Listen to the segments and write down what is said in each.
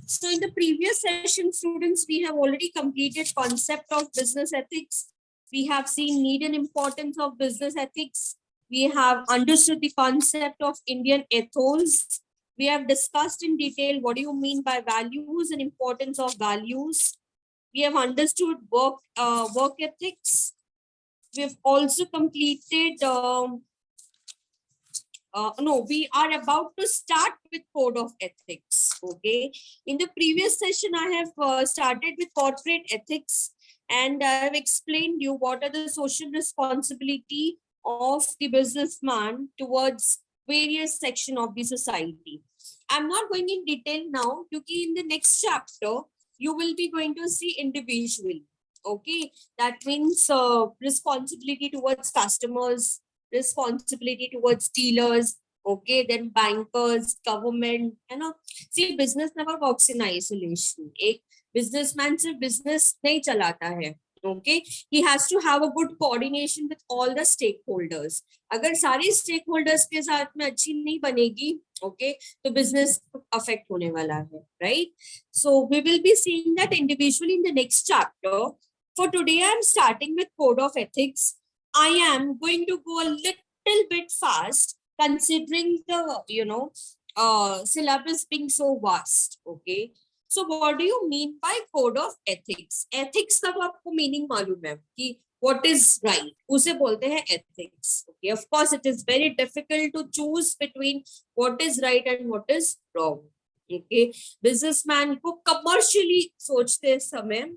So in the previous session, students, we have already completed concept of business ethics. We have seen need and importance of business ethics. We have understood the concept of Indian ethos. We have discussed in detail what do you mean by values and importance of values. We have understood work ethics. We have also completed no, we are about to start with code of ethics. Okay. In the previous session, I have started with corporate ethics, and I have explained you what are the social responsibility of the businessman towards various section of the society. I'm not going in detail now, because in the next chapter, you will be going to see individually. Okay. That means responsibility towards customers, responsibility towards dealers, okay, then bankers, government, see, business never works in isolation. एक businessman सिर्फ business नहीं चलाता है, okay, he has to have a good coordination with all the stakeholders. अगर सारे stakeholders के साथ में अच्छी नहीं बनेगी, okay, तो business affect होने वाला है, right? So we will be seeing that individually in the next chapter. For today, I am starting with code of ethics. I am going to go a little bit fast considering the, syllabus being so vast. Okay. So what do you mean by code of ethics? Ethics का आपको meaning मालूम है कि what is right? उसे बोलते हैं ethics. Okay. Of course, it is very difficult to choose between what is right and what is wrong. Okay. Businessman को commercially सोचते समय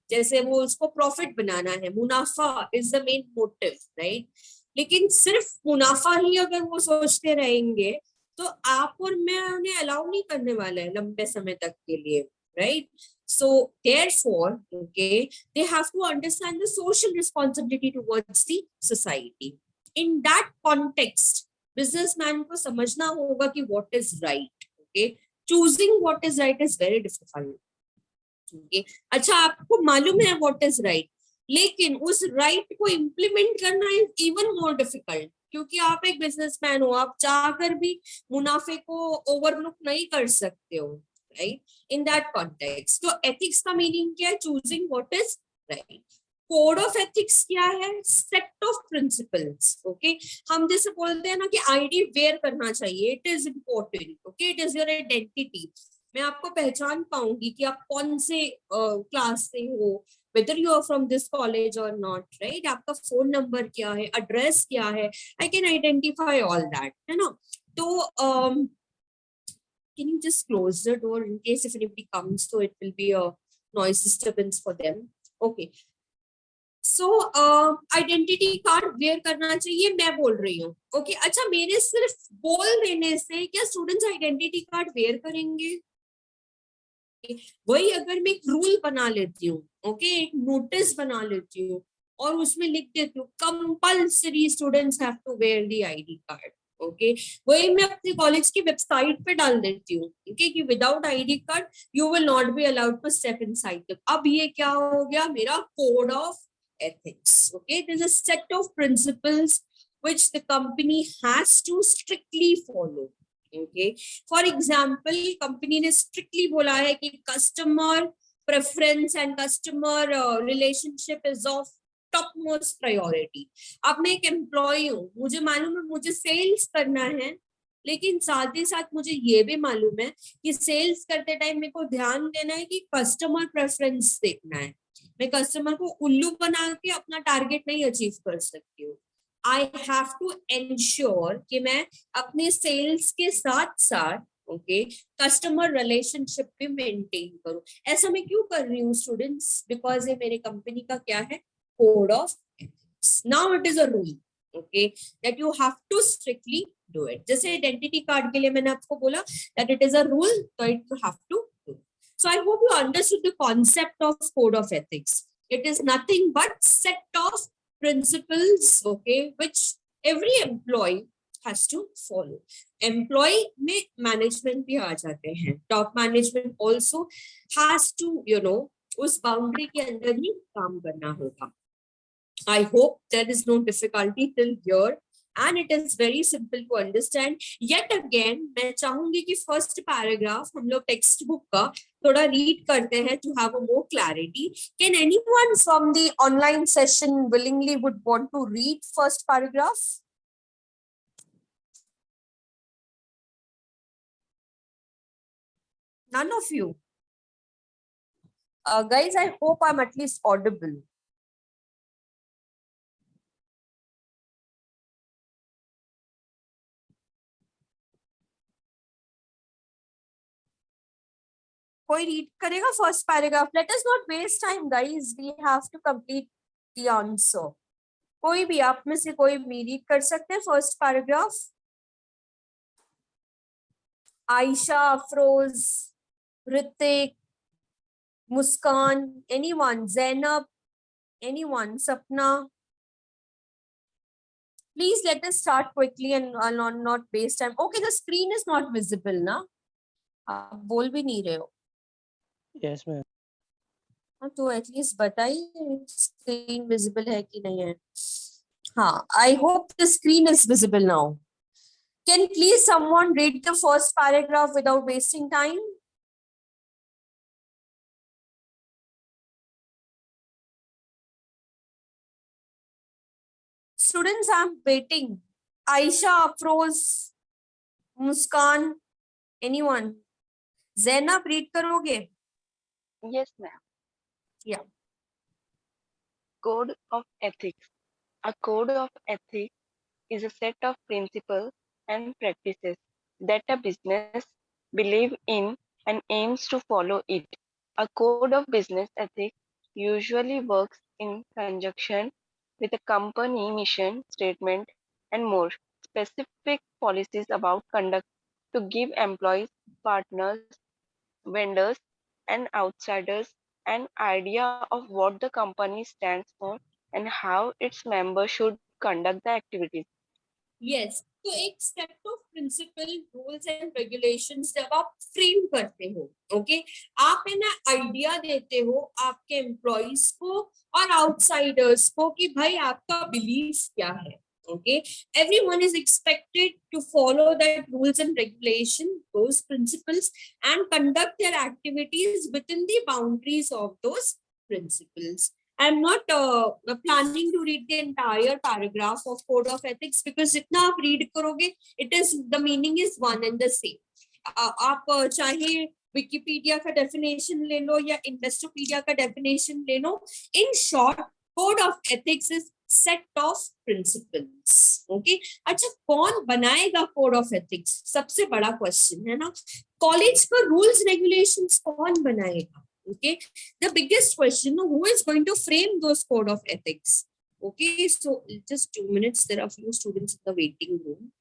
जैसे वो उसको प्रॉफिट बनाना है, मुनाफा is the main motive, right? लेकिन सिर्फ मुनाफा ही अगर वो सोचते रहेंगे तो आप और मैं उन्हें अलाउ नहीं करने वाले हैं लंबे समय तक के लिए, right? So therefore, okay, they have to understand the social responsibility towards the society. In that context, businessman को समझना होगा कि what is right, okay? Choosing what is right is very difficult. Okay. अच्छा, आपको मालूम है व्हाट इज राइट, लेकिन उस राइट को इम्प्लीमेंट करना इज इवन मोर डिफिकल्ट, क्योंकि आप एक बिजनेसमैन हो, आप चाहकर भी मुनाफे को ओवरलुक नहीं कर सकते हो, राइट? इन दैट कॉन्टेक्स्ट, तो एथिक्स का मीनिंग क्या है? Choosing what is right. Code of ethics क्या है? Set of principles. ओके, हम जैसे बोलते हैं ना कि आईडी वेयर करना चाहिए, it is important. Okay, it is your identity. मैं आपको पहचान पाऊंगी कि आप कौन से क्लास से हो, whether you are from this college or not, right? आपका फोन नंबर क्या है, एड्रेस क्या है, I can identify all that, है ना? तो can you just close the door in case if anybody comes, so it will be a noise disturbance for them. Okay. So identity card wear करना चाहिए, मैं बोल रही हूँ. ओके, अच्छा, मेरे सिर्फ बोल देने से क्या स्टूडेंट्स आइडेंटिटी कार्ड वेयर करेंगे? वही अगर मैं एक रूल बना लेती हूँ, ओके, एक नोटिस बना लेती हूँ और उसमें लिख देती हूँ compulsory students have to wear the ID card, okay, वही मैं अपने कॉलेज की वेबसाइट पे डाल देती हूँ, ओके, कि without ID card you will not be allowed to step inside. अब ये क्या हो गया? मेरा code of ethics. Okay, there's a set of principles which the company has to strictly follow. Okay, for example, company ने strictly बोला है कि customer preference and customer relationship is of topmost priority. अब मैं एक एम्प्लॉय हूँ, मुझे मालूम है मुझे सेल्स करना है, लेकिन साथ ही साथ मुझे ये भी मालूम है कि सेल्स करते टाइम मेरे को ध्यान देना है कि कस्टमर प्रेफरेंस देखना है. मैं कस्टमर को उल्लू बना के अपना टारगेट नहीं अचीव कर सकती हूँ. आई हैव टू एंश्योर कि मैं अपने सेल्स के साथ साथ, ओके, कस्टमर रिलेशनशिप भी मेंटेन करूं. ऐसा मैं क्यों कर रही हूँ स्टूडेंट्स? बिकॉज ये मेरे कंपनी का क्या है? Code of ethics. Now it is a rule, okay, that you have to strictly do it. जैसे आइडेंटिटी कार्ड के लिए मैंने आपको बोला that it is a rule, तो it you have to. So I hope you understood the concept of code of ethics. It is nothing but set of principles, okay, which every employee has to follow. Employee में management भी आ जाते हैं. Top management also has to, उस boundary के अंदर ही काम करना होगा. I hope there is no difficulty till here. and it is very simple to understand. Yet again मैं चाहूंगी कि first paragraph हम लोग टेक्स्ट बुक का थोड़ा रीड करते हैं to have a more clarity. Can anyone from the online session willingly would want to read first paragraph? None of you. Guys, I hope I'm at least audible. कोई read करेगा first paragraph? Let us not waste time guys, we have to complete the answer. कोई भी आप में से कोई भी read कर सकते हैं फर्स्ट पैराग्राफ? आयशा, अफरोज, ऋतिक, मुस्कान, एनीवन, जैनब, एनीवन, सपना? Please let us start quickly and not waste time. Okay, the screen is not visible ना? आप बोल भी नहीं रहे हो. Yes, ma'am. हाँ तो एटलीस्ट बताइए स्क्रीन विजिबल है कि नहीं है. हाँ, I hope the screen is visible now. Can please someone read the first paragraph without wasting time? Students I am waiting. Ayesha, Afroz, Muskan, anyone? Zainab read करोगे? Yes, ma'am. Yeah. Code of ethics. A code of ethics is a set of principles and practices that a business believes in and aims to follow it. A code of business ethics usually works in conjunction with a company mission statement and more specific policies about conduct to give employees, partners, vendors, and outsiders an idea of what the company stands for and how its members should conduct the activities. Yes. तो एक set of principle rules and regulations जब आप frame करते हो, okay, आप है ना idea देते हो आपके एम्प्लॉइज को और आउटसाइडर्स को कि भाई आपका बिलीफ क्या है. Okay, everyone is expected to follow that rules and regulation, those principles, and conduct their activities within the boundaries of those principles. I'm not planning to read the entire paragraph of Code of Ethics because जितना आप read करोगे, it is the meaning is one and the same. आप चाहे Wikipedia का definition ले लो या इंडस्ट्रोपीडिया का definition ले लो. In short, Code of Ethics is set of principles. Okay? अच्छा, कौन बनाएगा Code of Ethics? सबसे बड़ा क्वेश्चन है ना. कॉलेज का रूल्स रेगुलेशंस कौन बनाएगा? Okay, the biggest question, who is going to frame those code of ethics? Okay, so just 2 minutes, there are few students in the waiting room.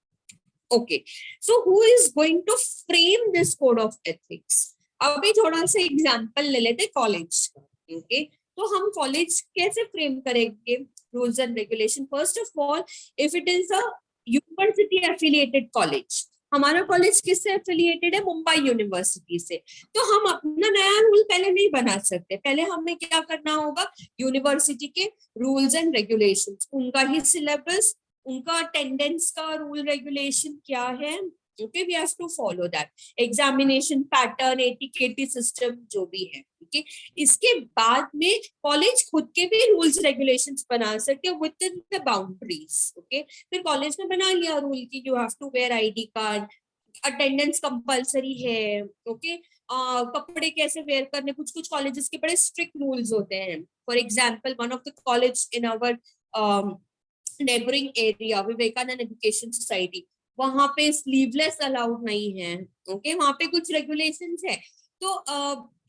Okay, so who is going to frame this code of ethics? अभी थोड़ा सा example ले लेते college का. Okay, तो हम college कैसे frame करेंगे rules and regulation? First of all, if it is a university affiliated college, हमारा कॉलेज किससे एफिलिएटेड है? मुंबई यूनिवर्सिटी से. तो हम अपना नया रूल पहले नहीं बना सकते. पहले हमें क्या करना होगा? यूनिवर्सिटी के रूल्स एंड रेगुलेशंस, उनका ही सिलेबस, उनका अटेंडेंस का रूल रेगुलेशन क्या है. Okay, we have to follow that. Examination pattern, ATKT system जो भी है. Okay, इसके बाद में कॉलेज खुद के भी रूल्स रेगुलेशंस बना सकते हैं within the boundaries. Okay, फिर कॉलेज ने बना लिया रूल की you have to wear ID card, attendance compulsory है. ओके, कपड़े कैसे वेयर करने, कुछ कुछ कॉलेजेस के बड़े स्ट्रिक्ट रूल्स होते हैं. For example, one of the college in our neighbouring area, Vivekananda education society, वहां पे स्लीवलेस अलाउड नहीं है. ओके, वहां पे कुछ रेगुलेशंस है. तो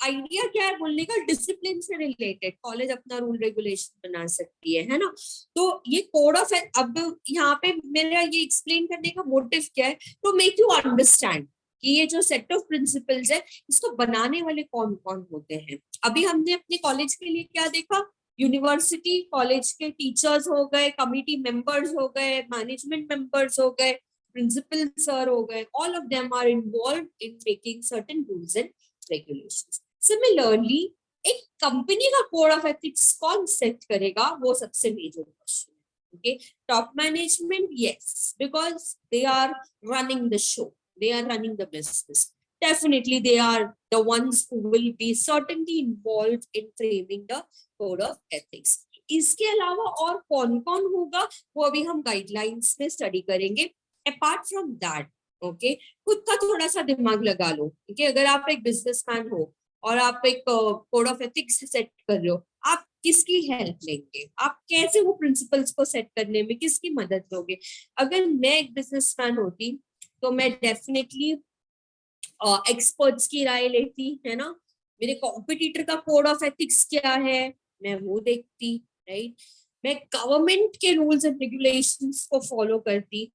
आइडिया क्या है बोलने का? डिसिप्लिन से रिलेटेड कॉलेज अपना रूल रेगुलेशन बना सकती है ना. तो ये कोड ऑफ, अब यहाँ पे मेरा ये एक्सप्लेन करने का मोटिव क्या है? टू मेक यू अंडरस्टैंड कि ये जो सेट ऑफ प्रिंसिपल्स है, इसको बनाने वाले कौन कौन होते हैं. अभी हमने अपने कॉलेज के लिए क्या देखा? यूनिवर्सिटी, कॉलेज के टीचर्स हो गए, कमिटी मेंबर्स हो गए, मैनेजमेंट मेंबर्स हो गए, principal sir हो गए, all of them are involved in making certain rules and regulations. Similarly, एक कंपनी का कोड ऑफ एथिक्स कौन सेट करेगा? वो सबसे मेजर क्वेश्चन है. Okay, top management, yes, because they are running the show, they are running the business. Definitely they are the ones who will be certainly involved in framing the code of ethics. इसके अलावा और कौन कौन होगा वो अभी हम guidelines में स्टडी करेंगे. अपार्ट फ्रॉम दैट, ओके, खुद का थोड़ा सा दिमाग लगा लो. ठीक है, अगर आप एक बिजनेसमैन हो और आप एक कोड ऑफ एथिक्स सेट कर रहे हो, आप किसकी हेल्प लेंगे, आप कैसे वो प्रिंसिपल्स को सेट करने में किसकी मदद लोगे? अगर मैं एक बिजनेसमैन होती तो मैं डेफिनेटली एक्सपर्ट्स की राय लेती, है ना. मेरे कॉम्पिटिटर का कोड ऑफ एथिक्स क्या है, मैं वो देखती, राइट. मैं गवर्नमेंट के रूल्स एंड रेगुलेशंस को फॉलो करती.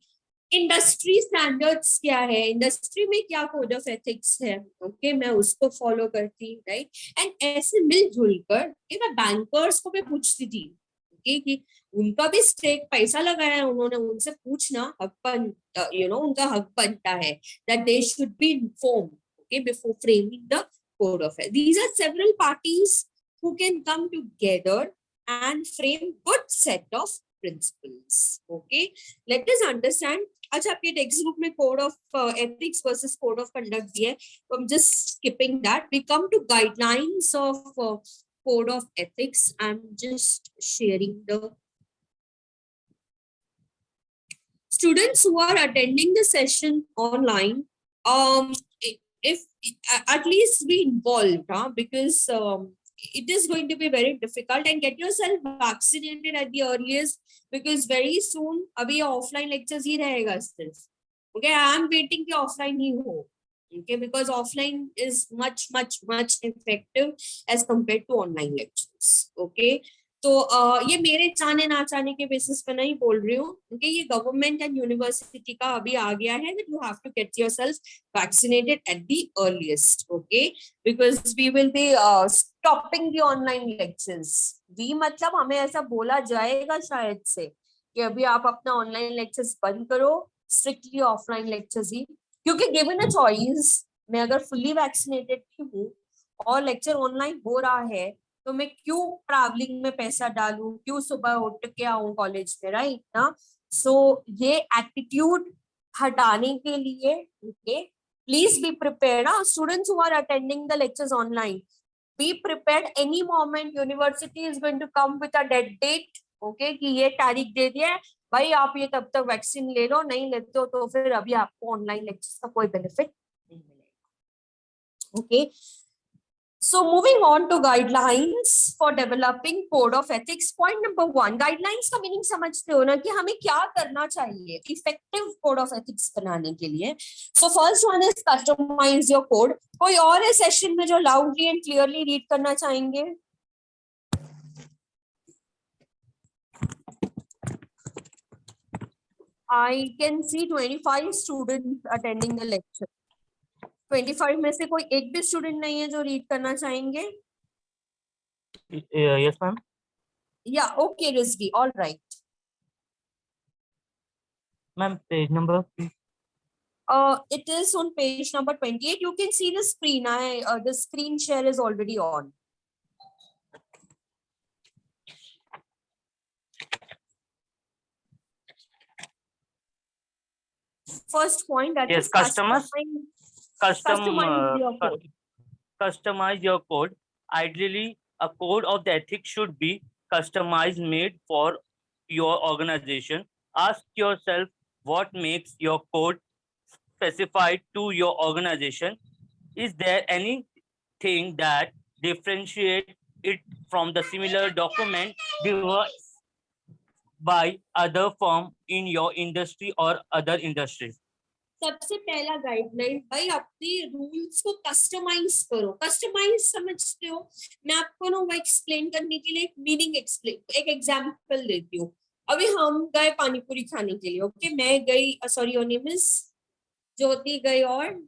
इंडस्ट्री स्टैंडर्ड्स क्या है, इंडस्ट्री में क्या कोड ऑफ एथिक्स है, ओके, मैं उसको फॉलो करती, राइट. एंड ऐसे मिलजुल कर मैं बैंकर्स को भी पूछती थी, ओके, कि उनका भी स्टेक पैसा लगाया है उन्होंने, उनसे पूछना हक बन, उनका हक बनता है that they should be informed, okay, before framing the code of ethics. These are several parties who can come together and frame good set of principles. Okay, let us understand. अच्छा, आपके टेक्स्ट बुक में code of ethics versus code of conduct दिया है, तो I'm just skipping that. We come to guidelines of code of ethics. I'm just sharing the students who are attending the session online. If at least be involved, because it is going to be very difficult, and get yourself vaccinated at the earliest, because very soon abhi offline lectures hi rahega sirf. Okay, I am waiting ki offline hi ho. Okay, because offline is much effective as compared to online lectures. Okay, तो ये मेरे चाहने ना चाहने के basis पे नहीं बोल रही हूँ, क्योंकि ये गवर्नमेंट एंड यूनिवर्सिटी का अभी आ गया है that you have to get yourself vaccinated at the earliest, okay, because we will be stopping the online lectures. we मतलब हमें ऐसा बोला जाएगा शायद से कि अभी आप अपना ऑनलाइन लेक्चर्स बंद करो, स्ट्रिक्टली ऑफलाइन लेक्चर्स ही, क्योंकि गिवन अ चॉइस, मैं अगर फुल्ली वैक्सीनेटेड हूँ और लेक्चर ऑनलाइन हो रहा है, तो मैं क्यों ट्रैवलिंग में पैसा डालूं, क्यों सुबह उठ के आऊं कॉलेज में, राइट ना. सो ये एटीट्यूड हटाने के लिए, okay, please be prepared. Students who are attending the lectures online, be prepared. Any moment university is going to come with a dead date, okay, कि ये तारीख दे दिया है भाई, आप ये तब तक वैक्सीन ले लो, नहीं लेते हो तो फिर अभी आपको ऑनलाइन लेक्चर्स का कोई बेनिफिट नहीं मिलेगा. Okay, so moving on to guidelines for developing code of ethics. Point number 1, guidelines का मीनिंग समझते हो ना कि हमें क्या करना चाहिए इफेक्टिव कोड ऑफ एथिक्स बनाने के लिए. So first one is customize your code. कोई और है सेशन में जो loudly and clearly रीड करना चाहेंगे? I can see 25 students attending the lecture. 25 में से कोई एक भी स्टूडेंट नहीं है जो रीड करना चाहेंगे? Yes, ma'am. Yeah, okay, Rizvi, all right. Ma'am, page number. It is on page number 28. You can see the screen. The screen share is already on. First point, that Yes, is customize your code. Customize your code. Ideally, a code of the ethics should be customized, made for your organization. Ask yourself what makes your code specified to your organization. Is there anything that differentiates it from the similar document devised by other firm in your industry or other industries? सबसे पहला guideline भाई, अपने rules को customise करो. Customise समझते हो? मैं आपको ना वो एक्सप्लेन करने के लिए मीनिंग एक एग्जांपल देती हूँ. अभी हम गए पानीपुरी खाने के लिए, ओके, मैं गई, सॉरी योर नेम इज ज्योति गई और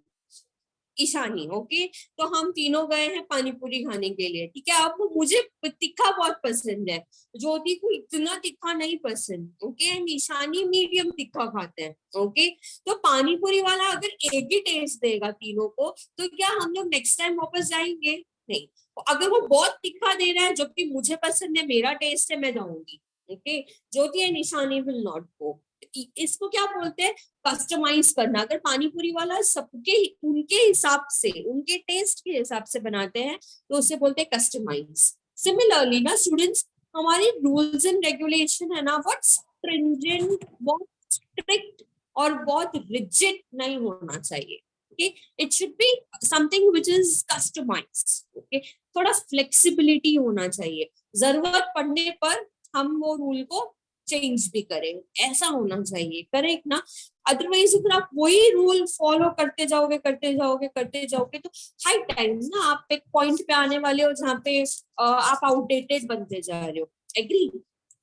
ईशानी, ओके, तो हम तीनों गए हैं पानीपुरी खाने के लिए. ठीक है, अब मुझे तीखा बहुत पसंद है, ज्योति को इतना तीखा नहीं पसंद, ओके, एंड ईशानी मीडियम तीखा खाते हैं, ओके. तो पानीपुरी वाला अगर एक ही टेस्ट देगा तीनों को, तो क्या हम लोग नेक्स्ट टाइम वापस जाएंगे? नहीं. अगर वो बहुत तीखा दे रहा है, जबकि मुझे पसंद है, मेरा टेस्ट है, मैं जाऊंगी. Okay, Jyoti and Ishani will not go. इसको क्या बोलते हैं, कस्टमाइज करना। अगर पानी पूरी वाला सबके उनके हिसाब से, उनके टेस्ट के हिसाब से बनाते हैं तो उसे बोलते हैं कस्टमाइज। सिमिलरली ना स्टूडेंट्स, हमारी रूल्स एंड रेगुलेशन है ना, बहुत स्ट्रिंजेंट, बहुत स्ट्रिक्ट और बहुत रिजिड नहीं होना चाहिए। Okay, it should be something which is customised. Okay, थोड़ा फ्लेक्सिबिलिटी होना चाहिए, जरूरत पड़ने पर हम वो रूल को चेंज भी करें, ऐसा होना चाहिए, करेक्ट ना। अदरवाइज अगर आप वही रूल फॉलो करते जाओगे करते जाओगे तो हाई टाइम ना आप एक पॉइंट पे आने वाले हो जहाँ पे आप आउटडेटेड बनते जा रहे हो। एग्री?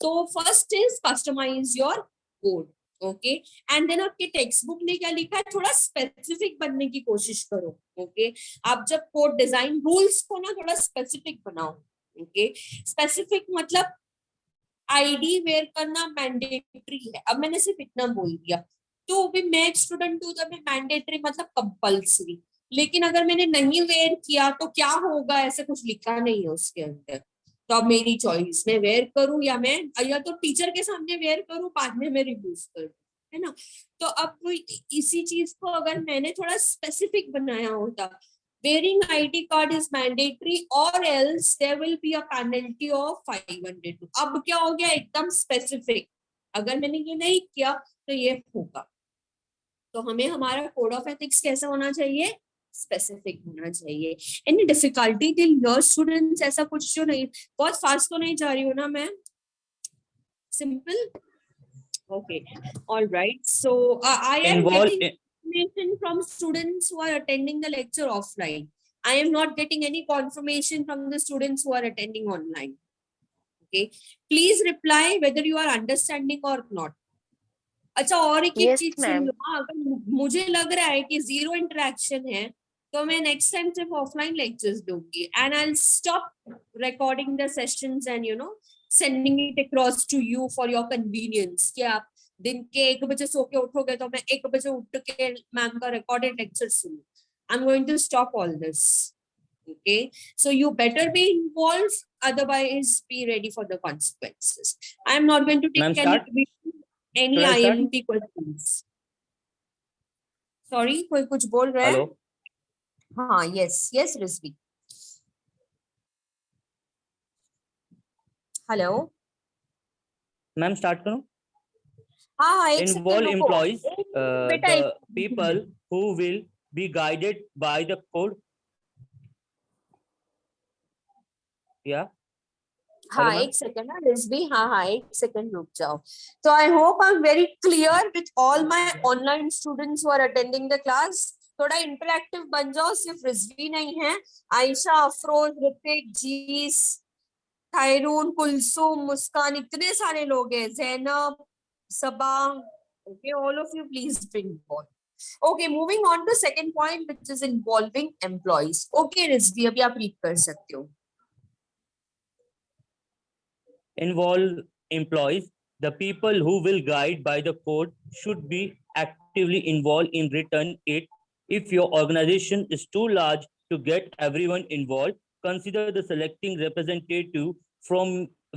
तो first is customise your code. Okay, and then आपके टेक्स्ट बुक ने क्या लिखा है, थोड़ा स्पेसिफिक बनने की कोशिश करो। ओके, आप जब कोड डिजाइन रूल्स को ना थोड़ा स्पेसिफिक बनाओ। ओके, स्पेसिफिक मतलब आईडी वेयर करना मैंडेटरी है, अब मैंने सिर्फ इतना बोल दिया, तो भी मैं एक स्टूडेंट हूँ, जब मैंडेटरी मतलब कंपल्सरी, लेकिन अगर मैंने नहीं वेयर किया तो क्या होगा, ऐसे कुछ लिखा नहीं है उसके अंदर। तो अब मेरी चॉइस, मैं वेयर करूं या तो टीचर के सामने वेयर करूं, बाद में मैं रिव्यूज करूं, है ना। तो अब इसी चीज को अगर मैंने थोड़ा स्पेसिफिक बनाया होता, wearing ID card is mandatory or else there will be a penalty of 500। अब क्या हो गया, एकदम स्पेसिफिक, अगर मैंने ये नहीं किया तो ये होगा। तो हमें हमारा कोड ऑफ एथिक्स कैसा होना चाहिए, स्पेसिफिक होना चाहिए। Any difficulty till your students, ऐसा कुछ जो नहीं, बहुत फास्ट तो नहीं जा रही हूँ ना मैं, simple. Okay, all right. So I am Involve getting information from students who are attending the lecture offline. I am not getting any confirmation from the students who are attending online. Okay, please reply whether you are understanding or not. अच्छा, और एक Yes, चीज सुन ma'am. लो, हाँ, अगर मुझे लग रहा है कि जीरो इंटरेक्शन है तो मैं नेक्स्ट टाइम सिर्फ ऑफलाइन लेक्चर्स दूंगी, and I will stop recording the sessions and sending it across to you for your convenience, कि आप दिन के 1 बजे सो के उठोगे तो मैं 1 बजे उठ के मैम का रिकॉर्डेड लेक्चर सुनूं। I am going to stop all this. Okay, so you better be involved, otherwise be ready for the consequences. I am not going to ma'am, take start. any Should I start? IMP questions. Sorry, कोई कुछ बोल रहा है? Hello. हाँ, yes, yes, Rizvi. Hello. Ma'am, start करो. हाँ हाँ, एक सेकंड Involve रुको, employees, बेटा the people who will be guided by the code. Yeah. Hello, हाँ ma'am. एक सेकंड ना रिजवी, हाँ हाँ एक सेकंड रुक जाओ। तो I hope I am very clear with all my online students who are attending the class. थोड़ा इंटरेक्टिव बन जाओ, सिर्फ रिजवी नहीं है, आयशा, अफरोज, ऋतिक, जीस, थायरून, कुलसुम, मुस्कान, इतने सारे लोग हैं, Zainab, Saba. Okay, all of you please be involve. Okay, moving on to second point which is involving employees. Okay Rizvi, अभी आप रीड कर सकते हो। Involve employees, the people who will guide by the code should be actively involved in written it. If your organization is too large to get everyone involved, consider the selecting representative from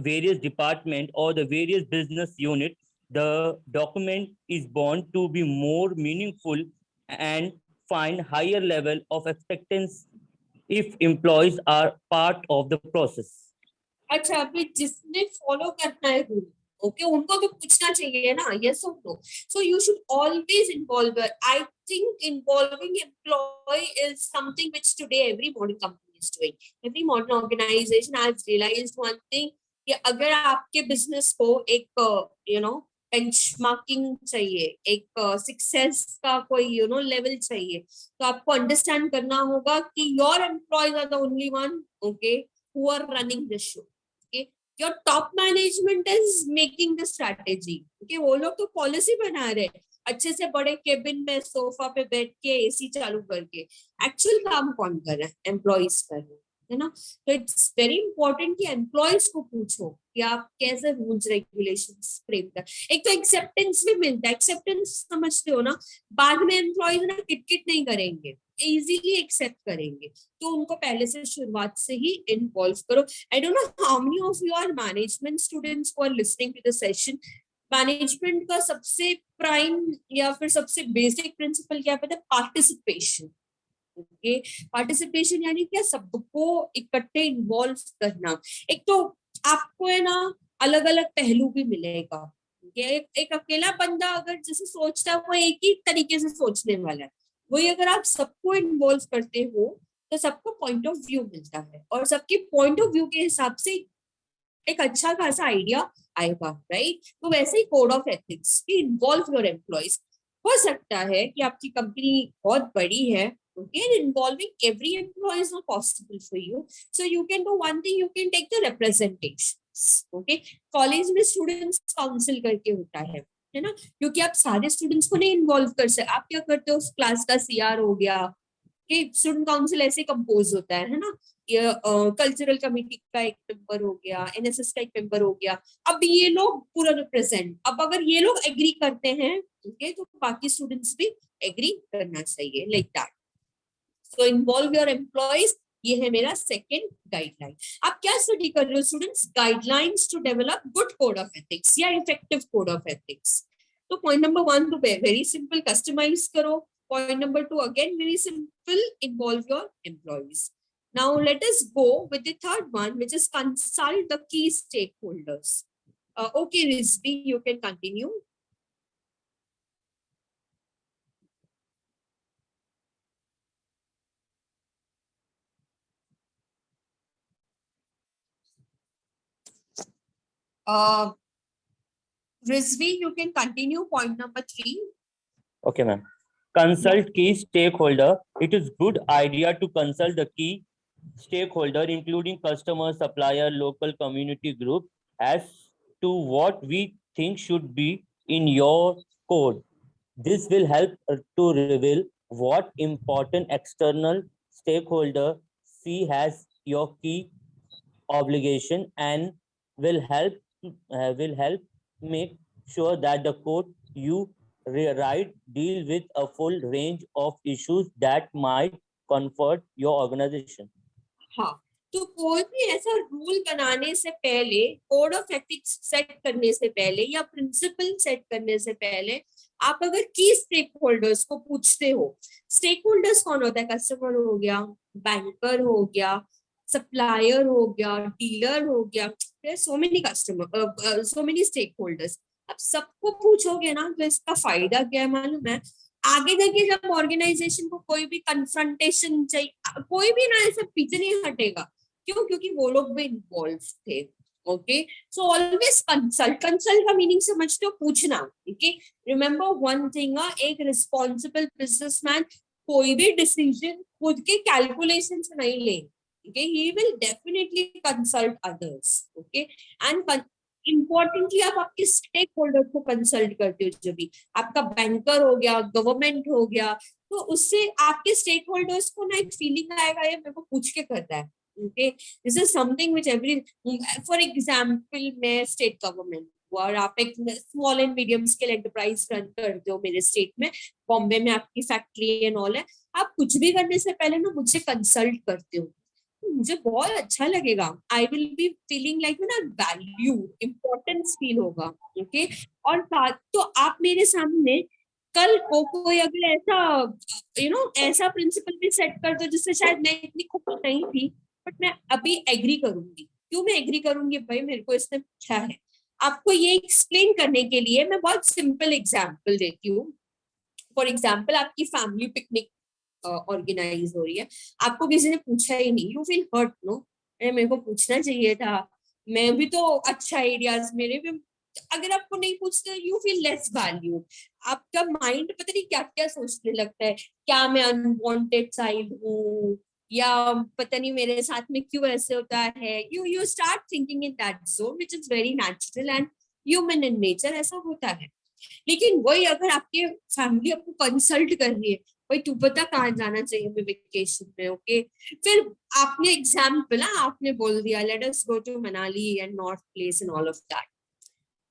various departments or the various business units. The document is bound to be more meaningful and find higher level of acceptance if employees are part of the process. अच्छा, अभी जिसने follow करना है rule, okay, उनको तो पूछना चाहिए ना, यस और no. So you should always involve. I think involving employ is something which today every modern company is doing, every modern organisation has realised one thing, कि अगर आपके बिजनेस को एक बेंचमार्किंग चाहिए, एक सक्सेस का कोई लेवल चाहिए, तो आपको अंडरस्टैंड करना होगा कि your employees are the only one, okay, who are running the show. Okay, your top management is making the strategy. Okay, वो लोग तो पॉलिसी बना रहे हैं अच्छे से, बड़े केबिन में सोफा पे बैठ के एसी चालू करके। एक्चुअल काम कौन कर रहा है? एम्प्लॉइज कर रहे हैं। है ना। तो इट्स वेरी इंपॉर्टेंट कि एम्प्लॉयज को पूछो कि आप कैसे रूल्स रेगुलेशंस फ्रेम कर। एक तो एक्सेप्टेंस भी मिलता है, एक्सेप्टेंस समझते हो ना, बाद में एम्प्लॉयज ना किटकिट नहीं करेंगे, इजीली एक्सेप्ट करेंगे। तो उनको पहले से शुरुआत से ही इन्वॉल्व करो। I don't know how many of you are management students who are listening to the session. Management का सबसे प्राइम या फिर सबसे बेसिक प्रिंसिपल क्या पता है? पार्टिसिपेशन। ओके, पार्टिसिपेशन यानी क्या? सबको इकट्ठे इन्वॉल्व करना। एक तो आपको है ना अलग अलग पहलू भी मिलेगा। एक अकेला बंदा अगर जैसे सोचता है वो एक ही तरीके से सोचने वाला है, वही अगर आप सबको इन्वॉल्व करते हो तो सबको पॉइंट ऑफ व्यू मिलता है, और सबके पॉइंट ऑफ व्यू के हिसाब से एक अच्छा खासा आइडिया आएगा, राइट। तो वैसे ही कोड ऑफ एथिक्स की इन्वॉल्व योर एम्प्लॉयज। हो सकता है कि आपकी कंपनी बहुत बड़ी है, okay, and involving every employee is not possible for you, so you can do one thing, you can take the representations, okay। College में स्टूडेंट्स काउंसिल करके होता है ना, क्योंकि आप सारे स्टूडेंट्स को नहीं इन्वॉल्व कर सकते। आप क्या करते हो, क्लास का सीआर हो गया, कि स्टूडेंट काउंसिल ऐसे कंपोज होता है ना, कल्चरल कमेटी का एक मेंबर हो गया, एनएसएस का एक मेंबर हो गया। अब ये लोग पूरा रिप्रेजेंट, अब अगर ये लोग एग्री करते हैं, ओके, तो बाकी स्टूडेंट्स भी एग्री करना चाहिए, like that. So involve your employees, ये है मेरा सेकेंड गाइडलाइन। आप क्या स्टडी कर रहे हो students? Guidelines to develop good code of ethics या इफेक्टिव कोड ऑफ एथिक्स। तो पॉइंट नंबर 1 तो वेरी सिंपल, कस्टमाइज करो। Point number 2, again very simple, involve your employees. Now let us go with the third one, which is consult the key stakeholders. Okay, Rizvi, you can continue. Rizvi, you can continue point number 3. Okay, ma'am. Consult key stakeholder. It is good idea to consult the key stakeholder, including customer, supplier, local community group, as to what we think should be in your code. This will help to reveal what important external stakeholder see as your key obligation, and will help make sure that the code you write deal with a full range of issues that might comfort your organization. हाँ, तो कोई भी ऐसा rule बनाने से पहले, code of ethics set करने से पहले या प्रिंसिपल सेट करने से पहले, आप अगर की स्टेक होल्डर्स को पूछते हो, स्टेक होल्डर्स कौन होता है? कस्टमर हो गया, बैंकर हो गया, सप्लायर हो गया, डीलर हो गया, so many customer, so many stakeholders. अब सबको पूछोगे ना तो इसका फायदा क्या है मालूम है? आगे जाके जब ऑर्गेनाइजेशन को कोई भी कन्फ्रंटेशन चाहिए, कोई भी ना ऐसे पीछे नहीं हटेगा। क्यों? क्योंकि वो लोग भी इन्वॉल्व थे। Okay, so always consult. Consult का मीनिंग समझते हो? पूछना। ओके, रिमेम्बर वन थिंग, एक रिस्पॉन्सिबल बिजनेसमैन कोई भी डिसीजन खुद के कैलकुलेशन से नहीं लेंगे। okay, he will definitely consult others. Okay, and importantly आप आपके स्टेक होल्डर को कंसल्ट करते हो। जब भी आपका बैंकर हो गया, गवर्नमेंट हो गया, तो उससे आपके स्टेक होल्डर्स को ना एक फीलिंग आएगा, ये मेरे को पूछ के करता है। Okay, this is something which every, for example मैं स्टेट गवर्नमेंट और आप एक small and medium scale enterprise run करते हो मेरे स्टेट में, बॉम्बे में आपकी फैक्ट्री एंड ऑल है। आप कुछ भी करने से पहले ना मुझसे कंसल्ट करते हो, मुझे बहुत अच्छा लगेगा। I will be feeling like ना वैल्यू, इम्पोर्टेंस फील होगा। ओके, और साथ तो आप मेरे सामने कल को कोई अगर ऐसा ऐसा प्रिंसिपल भी सेट कर दो जिससे शायद मैं इतनी खुश नहीं थी, बट मैं अभी एग्री करूंगी। क्यों मैं एग्री करूंगी? भाई मेरे को इसने पूछा है। आपको ये एक्सप्लेन करने के लिए मैं बहुत सिंपल एग्जाम्पल देती हूँ। फॉर एग्जाम्पल, आपकी फैमिली पिकनिक ऑर्गेनाइज हो रही है, आपको किसी ने पूछा ही नहीं, यू फील हर्ट नो? अरे मेरे को पूछना चाहिए था, मैं भी तो अच्छा आइडियाज मेरे भी। अगर आपको नहीं पूछते, यू फील लेस वैल्यू। आपका माइंड पता नहीं क्या क्या सोचने लगता है, क्या मैं अनवांटेड चाइल्ड हूँ, या पता नहीं मेरे साथ में क्यों ऐसे होता है। You start thinking in that zone, which is very natural and human in nature, ऐसा होता है। लेकिन वही अगर आपके फैमिली आपको कंसल्ट कर रही है, भाई तू पता कहाँ जाना चाहिए हमें वेकेशन में, ओके। फिर आपने एग्जाम्पल आपने बोल दिया let us go to Manali and north place and all of that,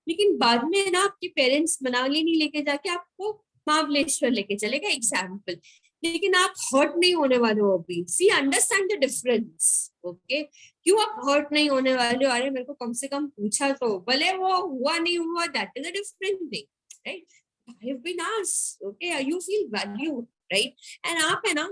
लेकिन बाद में ना आपके पेरेंट्स मनाली नहीं लेके जाके आपको महाबलेश्वर लेके चलेगा एग्जाम्पल, लेकिन आप हर्ट नहीं होने वाले हो अभी। सी अंडरस्टैंड द डिफरेंस, ओके। क्यों आप हर्ट नहीं होने वाले हो? अरे मेरे को कम से कम पूछा तो, भले वो हुआ नहीं हुआ, that is a different thing, right? I have been asked, okay, you feel valued, right? And आप है ना,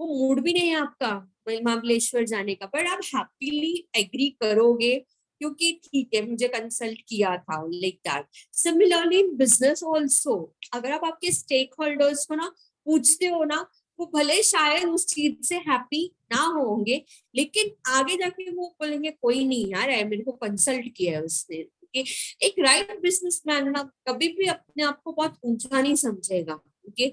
वो मूड भी नहीं है आपका महाबलेश्वर जाने का, बट आप हैप्पीली एग्री करोगे क्योंकि ठीक है मुझे कंसल्ट किया था, like that. Similarly in business also, अगर आप आपके स्टेक होल्डर्स को ना पूछते हो ना, वो भले शायद उस चीज से हैप्पी ना होंगे, लेकिन आगे जाके वो बोलेंगे कोई नहीं यार मेरे को कंसल्ट किया है उसने, ओके। एक राइट बिजनेसमैन ना कभी भी अपने आप को बहुत ऊंचा नहीं समझेगा, ओके।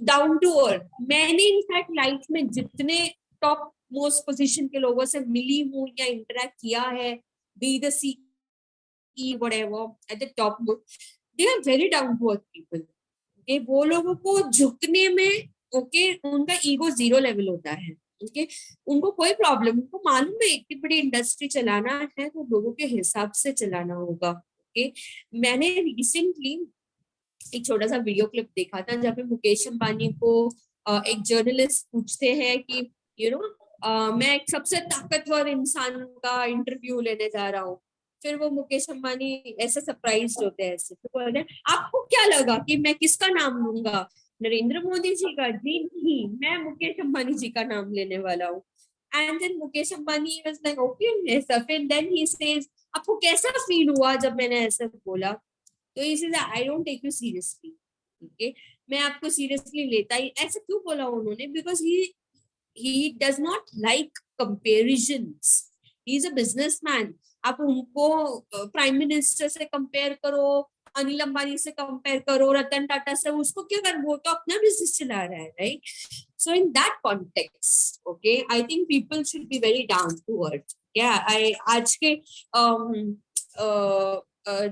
डाउन टू अर्थ। मैंने इनफैक्ट लाइफ में जितने टॉप मोस्ट पोजीशन के लोगों से मिली हूँ या इंटरेक्ट किया है, B the C whatever at the top, they are very down to earth people, okay? वो लोगों को झुकने में, ओके, उनका ईगो 0 लेवल होता है, ओके। उनको कोई प्रॉब्लम, उनको मालूम है इतनी बड़ी इंडस्ट्री चलाना है तो लोगों के हिसाब से चलाना होगा, ओके। मैंने रिसेंटली एक छोटा सा वीडियो क्लिप देखा था जहाँ पे मुकेश अंबानी को एक जर्नलिस्ट पूछते हैं कि यू नो मैं एक सबसे ताकतवर इंसान का इंटरव्यू लेने जा रहा हूँ। फिर वो मुकेश अंबानी ऐसे सरप्राइज होते हैं, ऐसे तो बोलते हैं आपको क्या लगा कि मैं किसका नाम लूंगा, नरेंद्र मोदी जी का? जी नहीं, मैं मुकेश अंबानी जी का नाम लेने वाला हूँ। And then Mukesh Ambani was like okay ऐसा, फिर देन ही सेज आपको कैसा फील हुआ जब मैंने ऐसा बोला? तो इसे I don't take you seriously, okay. मैं आपको सीरियसली लेता ही, ऐसा क्यों बोला उन्होंने? Because he does not like comparisons, he is a businessman. आप उनको प्राइम मिनिस्टर से कंपेयर करो, अनिल अंबानी से कंपेयर करो, रतन टाटा से, उसको क्या कर, वो तो अपना बिजनेस चला रहा है, right? So in that context, okay, I think people should be very down to earth. क्या आई आज के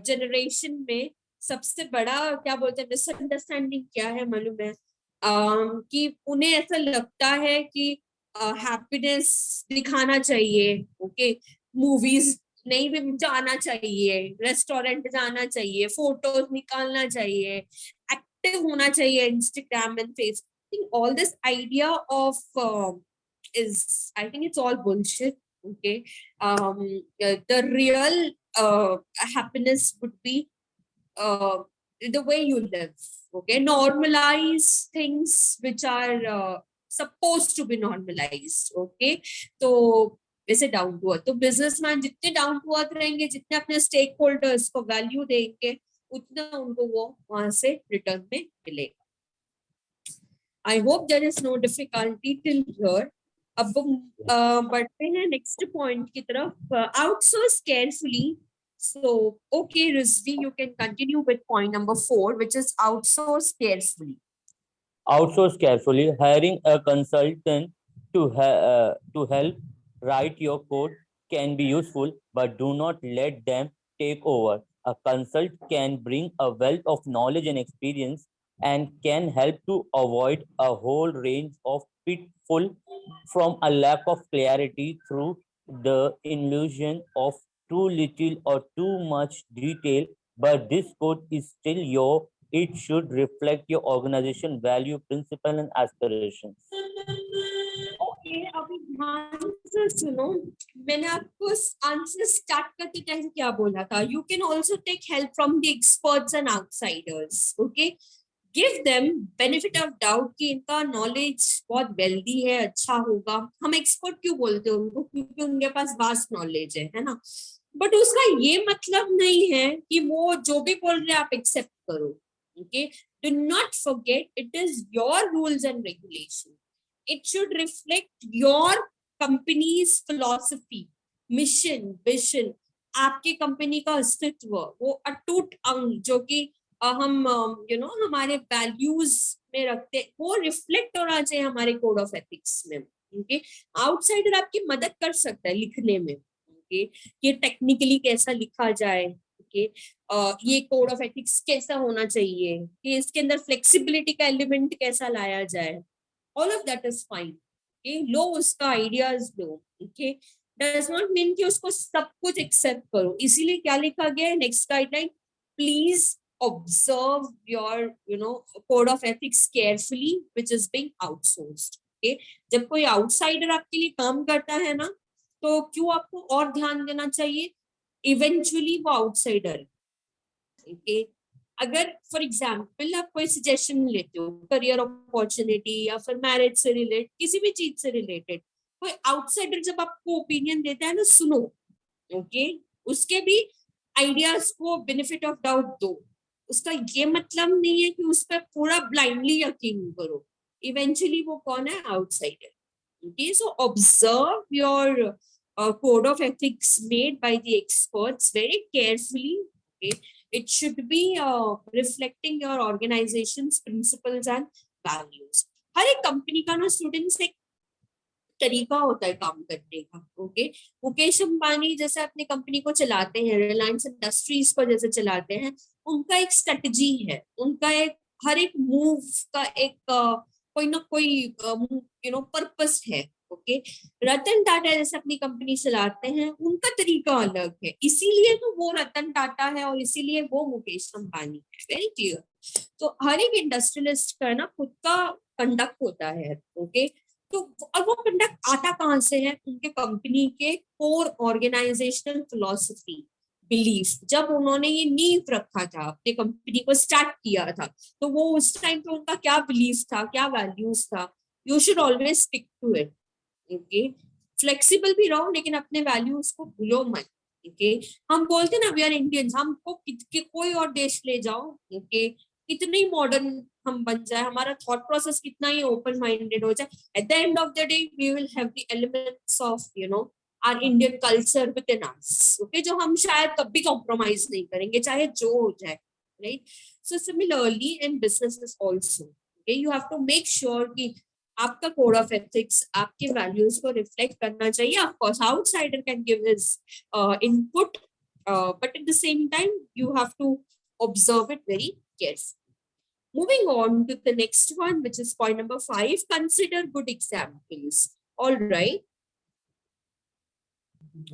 जनरेशन में सबसे बड़ा क्या बोलते हैं मिसअंडरस्टैंडिंग क्या है मालूम है? कि उन्हें ऐसा लगता है कि हैप्पीनेस दिखाना चाहिए, ओके, मूवीज नहीं भी जाना चाहिए, रेस्टोरेंट जाना चाहिए, फोटोज निकालना चाहिए, एक्टिव होना चाहिए Instagram and Facebook. All this idea of is I think it's all bullshit, okay. The real happiness would be uh, the way you live, okay. Normalize things which are supposed to be normalized, okay. तो वैसे down to अर्थ, तो businessman जितने down to अर्थ रहेंगे, जितने अपने stake holders को value देंगे, उतना उनको वो वहां से रिटर्न में मिलेगा। I hope there is no difficulty till here. अब बढ़ते हैं नेक्स्ट पॉइंट की तरफ, outsource carefully. So, okay, Rizvi, you can continue with point number 4, which is outsource carefully. Outsource carefully. Hiring a consultant to help write your code can be useful, but do not let them take over. A consultant can bring a wealth of knowledge and experience and can help to avoid a whole range of pitfalls from a lack of clarity through the illusion of too little or too much detail. But this code is still your. It should reflect your organization value, principle, and aspirations. Okay, अभी ध्यान से सुनो, मैंने आपको answer start करते time क्या बोला था? You can also take help from the experts and outsiders, okay? Give them benefit of doubt कि इनका नॉलेज बहुत वेल्दी है, अच्छा होगा। हम एक्सपर्ट क्यों बोलते हैं उनको? क्योंकि उनके पास वास्ट नॉलेज है ना? बट उसका ये मतलब नहीं है कि वो जो भी बोल रहे हैं आप एक्सेप्ट करो, okay. Do not forget it is your rules and regulation. It should reflect your companies philosophy, mission, vision, आपकी कंपनी का अस्तित्व, वो अटूट अंग जो कि हम हमारे वैल्यूज में रखते, वो रिफ्लेक्ट होना चाहिए हमारे कोड ऑफ एथिक्स में, ओके। आउटसाइडर आपकी मदद कर सकता है लिखने में, ओके, ये टेक्निकली कैसा लिखा जाए, ओके ये कोड ऑफ एथिक्स कैसा होना चाहिए, कि इसके अंदर फ्लेक्सिबिलिटी का एलिमेंट कैसा लाया जाए, all of that is fine. Okay लो उसका आइडियाज लो, ओके डज नॉट मीन कि उसको सब कुछ एक्सेप्ट करो। इसीलिए क्या लिखा गया है next guideline, please observe your code of ethics carefully which is being outsourced। okay जब कोई आउटसाइडर आपके लिए काम करता है ना, तो क्यों आपको और ध्यान देना चाहिए, इवेंचुअली वो आउटसाइडर। ओके अगर फॉर एग्जाम्पल आप कोई सजेशन लेते हो करियर अपॉर्चुनिटी या फिर मैरिज से रिलेटेड, किसी भी चीज से रिलेटेड, कोई आउटसाइडर जब आपको ओपिनियन देता है ना, सुनो। ओके उसके भी आइडियाज को बेनिफिट ऑफ डाउट दो। उसका ये मतलब नहीं है कि उस पर पूरा ब्लाइंडली यकीन करो। इवेंचुअली वो कौन है, outsider. Okay so observe your code of ethics made by the experts very carefully। okay it should be reflecting your organization's principles and values। हर एक कंपनी का ना स्टूडेंट्स एक तरीका होता है काम करने का। ओके मुकेश अंबानी जैसे अपनी कंपनी को चलाते हैं, रिलायंस इंडस्ट्रीज को जैसे चलाते हैं, उनका एक स्ट्रेटजी है, उनका एक हर एक मूव का एक कोई ना कोई पर्पस है। ओके रतन टाटा जैसे अपनी कंपनी चलाते हैं, उनका तरीका अलग है, इसीलिए तो वो रतन टाटा है और इसीलिए वो मुकेश अंबानी है। Very clear. तो हर एक इंडस्ट्रियलिस्ट का ना खुद का कंडक्ट होता है। ओके तो और वो कंडक्ट आता कहाँ से है, उनके कंपनी के कोर ऑर्गेनाइजेशनल फिलॉसफी बिलीफ। जब उन्होंने ये नींव रखा था, अपने कंपनी को स्टार्ट किया था, तो वो उस टाइम पे उनका क्या बिलीफ था, क्या वैल्यूज था, you should always stick to it. Okay flexible भी रहो लेकिन अपने वैल्यूज को भूलो मत। ओके हम बोलते ना वी आर इंडियंस, हमको कोई और देश ले जाओ, ओके कितने ही मॉडर्न हम बन जाए, हमारा थॉट प्रोसेस कितना ही ओपन माइंडेड हो जाए, at the end of the day we will have the elements of our Indian culture within us. Okay जो हम शायद कभी कॉम्प्रोमाइज नहीं करेंगे चाहे जो हो जाए, right. So similarly in businesses also okay you have to make sure कि आपका कोड ऑफ एथिक्स आपके वैल्यूज को रिफ्लेक्ट करना चाहिए। Of course outsider can give his input, but at the same time you have to observe it very carefully। Moving on to the next one, which is point number 5, consider good examples। All right।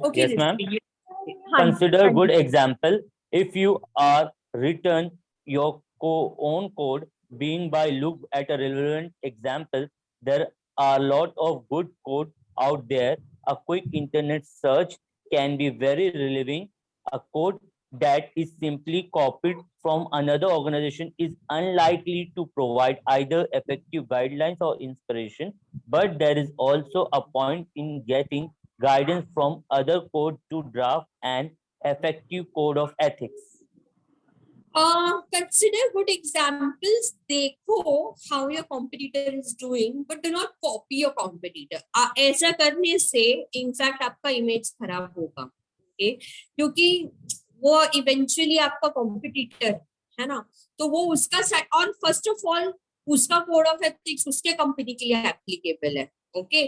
Okay, Yes, ma'am. Han, Consider Han. good example. If you are written your own code, being by look at a relevant example, there are a lot of good code out there. A quick internet search can be very relieving. A code that is simply copied from another organization is unlikely to provide either effective guidelines or inspiration, but there is also a point in getting guidance from other code to draft an effective code of ethics। Consider good examples। देखो how your competitor is doing, but do not copy your competitor। ऐसा करने से in fact आपका image खराब होगा। okay? क्योंकि वो eventually आपका कॉम्पिटिटर है ना, तो वो उसका और फर्स्ट ऑफ ऑल उसका कोड ऑफ एथिक्स उसके कंपनी के लिए एप्लीकेबल है। ओके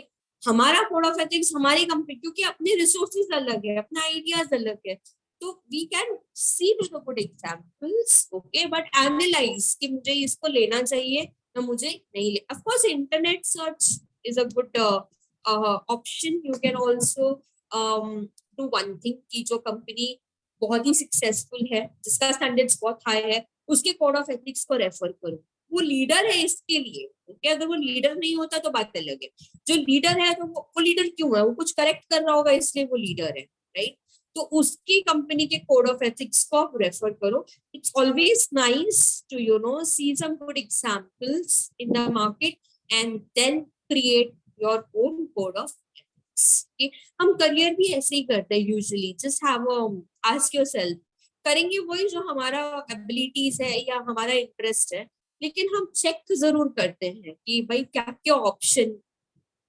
हमारा कोड ऑफ एथिक्स हमारी कंपनी, क्योंकि अपने रिसोर्सेज अलग है, अपना आइडियाज अलग है, तो we can see to the good examples. Okay but analyse कि मुझे इसको लेना चाहिए या मुझे नहीं ले। Of course internet search is a good option. You can also do one thing कि जो कंपनी बहुत ही सक्सेसफुल है, जिसका स्टैंडर्ड्स बहुत हाई है, उसके कोड ऑफ एथिक्स को रेफर करो। वो लीडर है इसके लिए। ओके अगर वो लीडर नहीं होता तो बात अलग है। जो लीडर है तो वो लीडर क्यों है, वो कुछ करेक्ट कर रहा होगा इसलिए वो लीडर है, राइट। तो उसकी कंपनी के कोड ऑफ एथिक्स को आप रेफर करो। It's always nice to see some good examples in the market and then create your own code of ethics. हम करियर भी ऐसे ही करते हैं usually. Just have ask yourself, करेंगे वही जो हमारा एबिलिटीज है या हमारा इंटरेस्ट है, लेकिन हम चेक जरूर करते हैं कि भाई क्या क्या ऑप्शन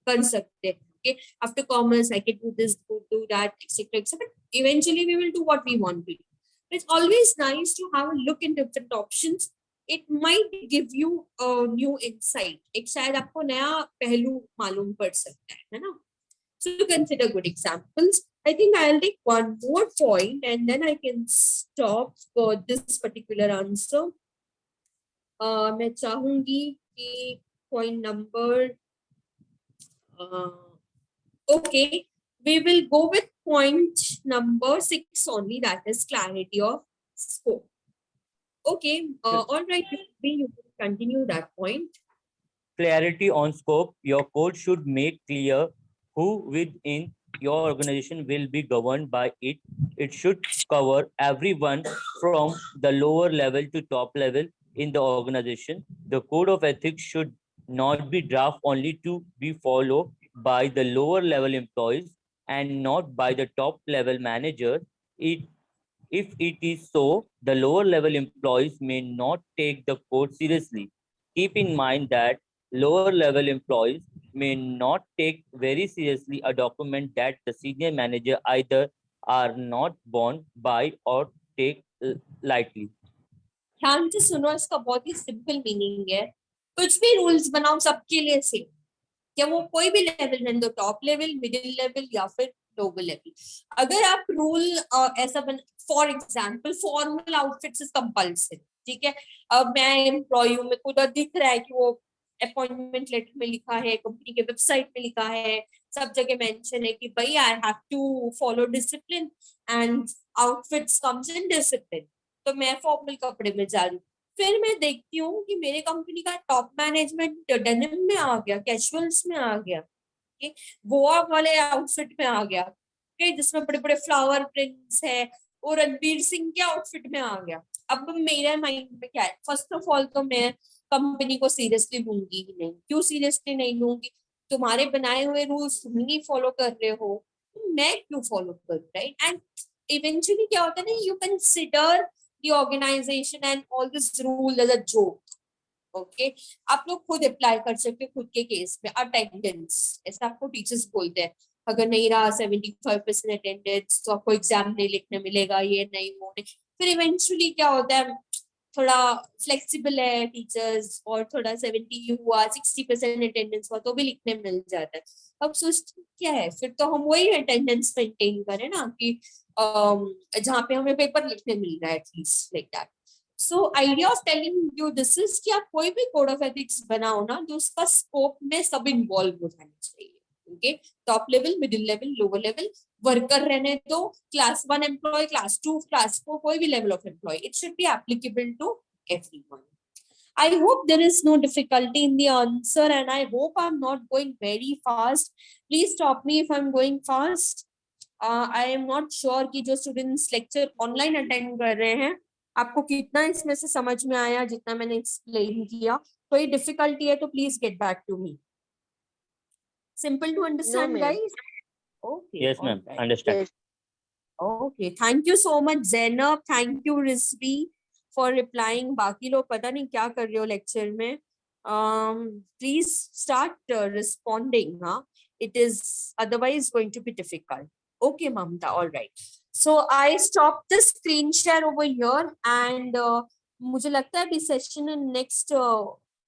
कर सकते हैं। Okay, after commerce, I can do this, do that, etc., etc. But eventually, we will do what we want to do. It's always nice to have a look in different options. It might give you a new insight. एक शायद आपको नया पहलू मालूम पड़ सकता है ना? So consider good examples. I think I'll take one more point and then I can stop for this particular answer. मैं चाहूंगी कि point number okay, we will go with point number 6 only, that is clarity of scope. Okay, all right, you can continue that point. Clarity on scope. Your code should make clear who within your organization will be governed by it. It should cover everyone from the lower level to top level in the organization. The code of ethics should not be draft only to be followed by the lower level employees and not by the top level manager. If it is so, the lower level employees may not take the code seriously. Keep in mind that lower level employees may not take very seriously a document that the senior manager either are not bound by or take lightly. ध्यान से सुनो, इसका बहुत ही simple meaning है, कुछ भी rules बनाओ सबके लिए सेम, क्या वो कोई भी लेवल रहने दो, टॉप लेवल, मिडिल लेवल या फिर लोअर लेवल. अगर आप रूल ऐसा बन, for example formal outfits is compulsory, ठीक है. अब मैं एम्प्लॉय हूँ, मेरे को तो दिख रहा है कि वो अपॉइंटमेंट लेटर में लिखा है, कंपनी के वेबसाइट में लिखा है, सब जगह मेंशन है कि भाई I have to follow discipline and outfits comes in discipline. तो मैं फॉर्मल कपड़े में जा रही हूँ. फिर मैं देखती हूँ कि मेरे कंपनी का टॉप मैनेजमेंट डेनिम में आ गया, कैजुअल्स में आ गया, गोवा वाले आउटफिट में आ गया, जिसमें बड़े बड़े फ्लावर प्रिंट्स है, और रणवीर सिंह के आउटफिट में आ गया. अब मेरे माइंड में क्या है, फर्स्ट ऑफ ऑल तो मैं कंपनी को सीरियसली लूंगी ही नहीं. क्यों सीरियसली नहीं लूंगी? तुम्हारे बनाए हुए रूल्स तुम ही नहीं फॉलो कर रहे हो, मैं क्यों फॉलो करूँ, राइट? एंड इवेंचुअली क्या होता है ना, you consider the organization and all this rule as a joke. Okay, आप लोग खुद अप्लाई कर सकते हो खुद के केस में. अटेंडेंस, ऐसा आपको टीचर्स बोलते हैं, अगर नहीं रहा 75% अटेंडेंस तो आपको एग्जाम नहीं लिखने मिलेगा, ये नहीं वो नहीं. फिर इवेंचुअली क्या होता है, थोड़ा फ्लेक्सिबल है टीचर्स, और थोड़ा 70 हुआ, 60% अटेंडेंस हुआ तो भी लिखने मिल जाता है. अब सोच क्या है, फिर तो हम वही अटेंडेंस मेंटेन करें ना, कि जहाँ पे हमें पेपर लिखने मिल रहा है, at least like that. So idea of telling you this is कि आप कोई भी कोड ऑफ एथिक्स बनाओ ना, तो उसका स्कोप में सब इन्वॉल्व हो जाना चाहिए. Okay, top level, middle level, lower level, worker रहने दो, क्लास 1 एम्प्लॉय, क्लास 2, क्लास 4, कोई भी level of employ, it should be applicable to everyone. I hope there is no difficulty in the answer, and I hope I'm not going very fast. Please stop me if I'm going fast. I am not sure कि जो students lecture online attend कर रहे हैं, आपको कितना इसमें से समझ में आया जितना मैंने explain किया. कोई difficulty है तो please get back to me. Simple to understand, No, ma'am. guys? Okay. Yes, ma'am. alright. Understand. Yes. Okay, thank you so much Zainab, thank you Rizvi for replying. बाकी लोग पता नहीं क्या कर रहे हो lecture में. Please start responding, huh? It is otherwise going to be difficult. Okay, Mamta, all right. So I stopped the screen share over here, and मुझे लगता है अभी session in next